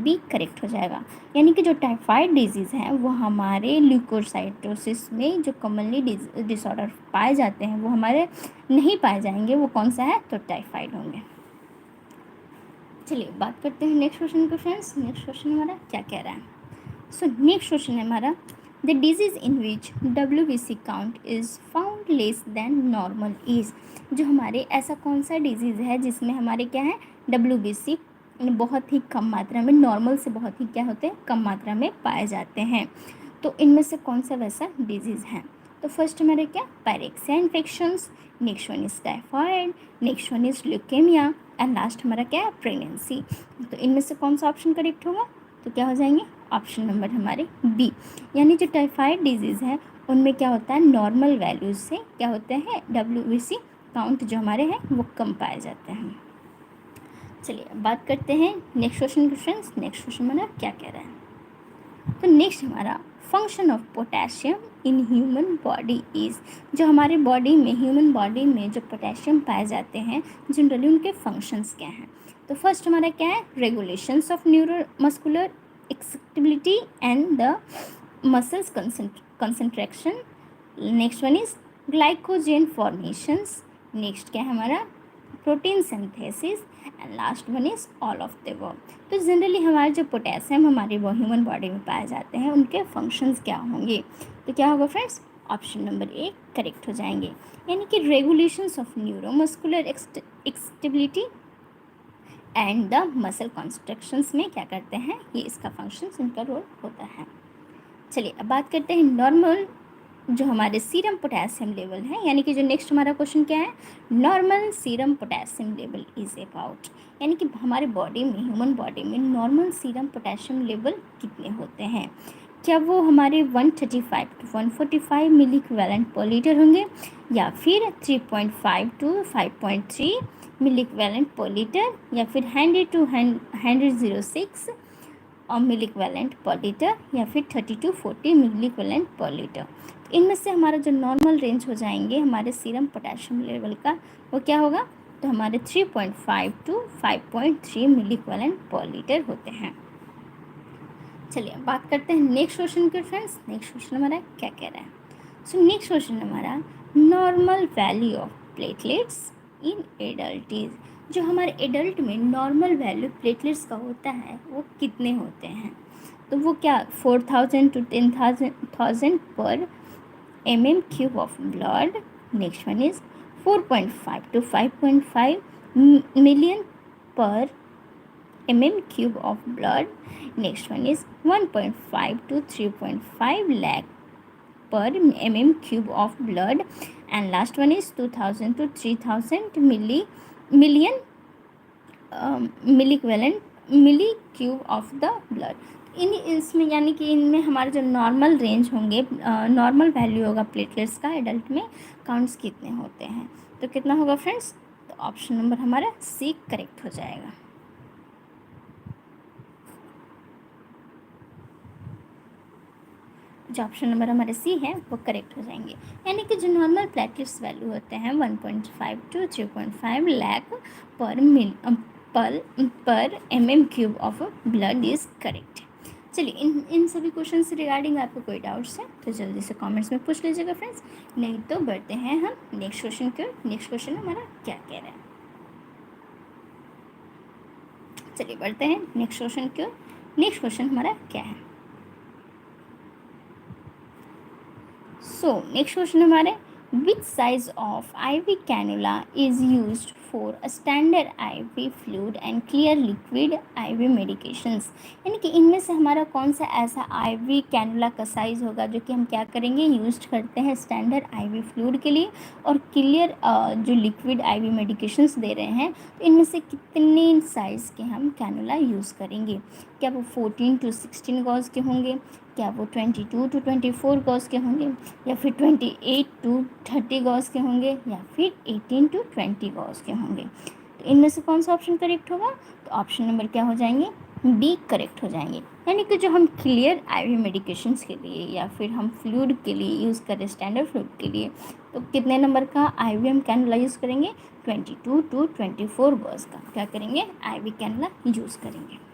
B correct हो जाएगा। यानी कि जो टाइफाइड डिजीज़ है वो हमारे ल्यूकोसाइटोसिस में जो कॉमनली डिसऑर्डर पाए जाते हैं वो हमारे नहीं पाए जाएंगे, वो कौन सा है, तो टाइफाइड होंगे। चलिए बात करते हैं नेक्स्ट क्वेश्चन को फ्रेंड्स। नेक्स्ट क्वेश्चन हमारा क्या कह रहा है। सो नेक्स्ट क्वेश्चन है हमारा, the disease in which WBC count is found less than normal is. जो हमारे ऐसा कौन सा डिजीज़ है जिसमें हमारे क्या है, WBC बहुत ही कम मात्रा में, नॉर्मल से बहुत ही क्या होते हैं, कम मात्रा में पाए जाते हैं। तो इनमें से कौन सा वैसा डिजीज़ है। तो फर्स्ट हमारे क्या, pyrexia infections, next one is typhoid, next one is leukaemia and last हमारा क्या है, प्रेगनेंसी। तो इनमें से कौन सा ऑप्शन करेक्ट होगा, तो क्या हो जाएंगे, ऑप्शन नंबर हमारे बी। यानी जो टाइफाइड डिजीज़ है उनमें क्या होता है, नॉर्मल वैल्यूज से क्या होते हैं, WBC काउंट जो हमारे हैं वो कम पाए जाते हैं। चलिए अब बात करते हैं नेक्स्ट क्वेश्चन की फ्रेंड्स। नेक्स्ट क्वेश्चन हमारा क्या कह रहा है। तो नेक्स्ट हमारा, function of potassium in human body is. जो हमारे बॉडी में, ह्यूमन बॉडी में जो पोटेशियम पाए जाते हैं जनरली उनके फंक्शंस क्या हैं। तो फर्स्ट हमारा क्या है, regulations of neuromuscular acceptability and the muscles contraction. Next one is glycogen formations. Next क्या है हमारा, protein synthesis and last one is all of the above. तो जनरली हमारे जो पोटेशियम हमारे वो ह्यूमन बॉडी में पाए जाते हैं उनके फंक्शंस क्या होंगे। तो क्या होगा friends, option number A correct हो जाएंगे। यानी कि regulations of neuromuscular excitability and the muscle constructions में क्या करते हैं, ये इसका फंक्शंस, इनका रोल होता है। चलिए अब बात करते हैं नॉर्मल जो हमारे सीरम पोटेशियम लेवल है। यानी कि जो नेक्स्ट हमारा क्वेश्चन क्या है, normal serum potassium level is about. यानी कि हमारे बॉडी में, ह्यूमन बॉडी में नॉर्मल सीरम पोटेशियम लेवल कितने होते हैं। क्या वो हमारे 135 to 145 milliequivalent per litre होंगे, या फिर 3.5 to 5.3 milliequivalent per litre, या फिर 100 to 106 milliequivalent per litre, या फिर 30 to 40 milliequivalent per litre. इनमें से हमारा जो नॉर्मल रेंज हो जाएंगे हमारे सीरम पोटेशियम लेवल का, वो क्या होगा, तो हमारे 3.5 to 5.3 milliequivalent per litre होते हैं। चलिए बात करते हैं नेक्स्ट क्वेश्चन के फ्रेंड्स। नेक्स्ट क्वेश्चन हमारा क्या कह रहा है। सो नेक्स्ट क्वेश्चन हमारा, normal value of platelets in adult is. जो हमारे एडल्ट में नॉर्मल वैल्यू प्लेटलेट्स का होता है वो कितने होते हैं। तो वो क्या, 4000 to 10,000 पर mm³ of blood. Next one is 4.5 to 5.5 million per mm³ of blood. Next one is 1.5 to 3.5 lakh per mm³ of blood. And last one is 2000 to 3000 million milli-cube of the blood. इसमें यानी कि इनमें हमारे जो normal range होंगे, normal value होगा platelets का adult में, काउंट्स कितने होते हैं। तो कितना होगा फ्रेंड्स, तो ऑप्शन नंबर हमारा सी करेक्ट हो जाएगा। जो ऑप्शन नंबर हमारे सी है वो करेक्ट हो जाएंगे। यानी कि जो नॉर्मल प्लेटलेट्स वैल्यू होते हैं 1.5 to 3.5 लाख पर MM³ of blood is correct. चलिए इन सभी क्वेश्चन से रिगार्डिंग आपको कोई डाउट्स है तो जल्दी से कमेंट्स में पूछ लीजिएगा फ्रेंड्स। नहीं तो बढ़ते हैं हम नेक्स्ट क्वेश्चन के। नेक्स्ट क्वेश्चन हमारा क्या कह रहा है, चलिए बढ़ते हैं नेक्स्ट क्वेश्चन के। नेक्स्ट क्वेश्चन हमारा क्या है। सो नेक्स्ट क्वेश्चन हमारे, which size of IV cannula is used for a standard IV fluid and clear liquid IV medications. यानी कि इनमें से हमारा कौन सा ऐसा IV कैनुला का साइज़ होगा जो कि हम क्या करेंगे, यूज करते हैं स्टैंडर्ड IV फ्लूइड के लिए और क्लियर जो लिक्विड IV मेडिकेशंस दे रहे हैं। तो इनमें से कितने साइज़ के हम कैनुला यूज़ करेंगे। क्या वो 14 to 16 गॉज के होंगे, क्या वो 22 to 24 गॉज के होंगे, या फिर 28 to 30 गॉज के होंगे, या फिर 18 to 20 गॉज के होंगे। तो इनमें से कौन सा ऑप्शन करेक्ट होगा, तो ऑप्शन नंबर क्या हो जाएंगे, बी करेक्ट हो जाएंगे। यानी कि जो हम क्लियर IV मेडिकेशंस के लिए या फिर हम फ्लूइड के लिए यूज़ करें, स्टैंडर्ड फ्लूइड के लिए, तो कितने नंबर का IV हम कैनुला यूज़ करेंगे, 22 to 24 गॉज का क्या करेंगे, IV कैनुला यूज़ करेंगे।